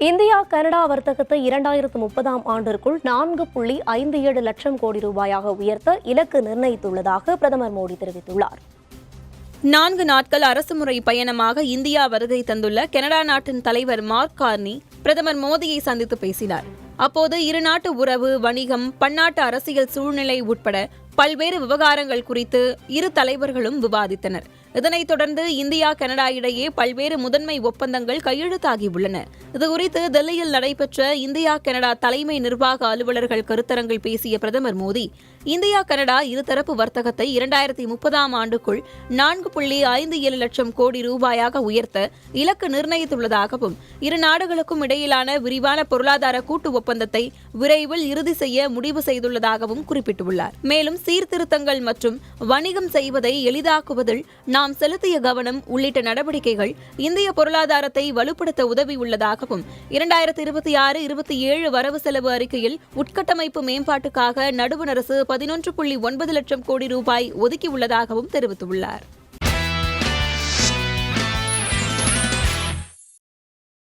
India Canada வர்த்தகத்தை 2030ஆம் ஆண்டிற்குள் 4.57 லட்சம் கோடி ரூபாயாக உயர்த்த இலக்கு நிர்ணயித்துள்ளதாக பிரதமர் மோடி தெரிவித்துள்ளார். 4 நாட்கள் அரசுமுறை பயணமாக இந்தியா வருகை தந்துள்ள கனடா நாட்டின் தலைவர் மார்க் கார்னி பிரதமர் மோடியை சந்தித்து பேசினார். அப்போது இருநாட்டு உறவு, வணிகம், பன்னாட்டு அரசியல் சூழ்நிலை உட்பட பல்வேறு விவகாரங்கள் குறித்து இரு தலைவர்களும் விவாதித்தனர். இதனைத் தொடர்ந்து இந்தியா கனடா இடையே பல்வேறு முதன்மை ஒப்பந்தங்கள் கையெழுத்தாகியுள்ளன. இதுகுறித்து டெல்லியில் நடைபெற்ற இந்தியா கனடா தலைமை நிர்வாக அலுவலர்கள் கருத்தரங்கில் பேசிய பிரதமர் மோடி, இந்தியா கனடா இருதரப்பு வர்த்தகத்தை 2030ஆம் ஆண்டுக்குள் 4.57 லட்சம் கோடி ரூபாயாக உயர்த்த இலக்கு நிர்ணயித்துள்ளதாகவும், இரு நாடுகளுக்கும் இடையிலான விரிவான பொருளாதார கூட்டு ஒப்பந்தத்தை விரைவில் இறுதி செய்ய முடிவு செய்துள்ளதாகவும் குறிப்பிட்டுள்ளார். மேலும் சீர்திருத்தங்கள் மற்றும் வணிகம் செய்வதை எளிதாக்குவதில் நாம் செலுத்திய கவனம் உள்ளிட்ட நடவடிக்கைகள் இந்திய பொருளாதாரத்தை வலுப்படுத்த உதவியுள்ளதாகவும், 2026-27 வரவு செலவு அறிக்கையில் உட்கட்டமைப்பு மேம்பாட்டுக்காக நடுவண் அரசு 11.9 லட்சம் கோடி ரூபாய் ஒதுக்கியுள்ளதாகவும் தெரிவித்துள்ளார்.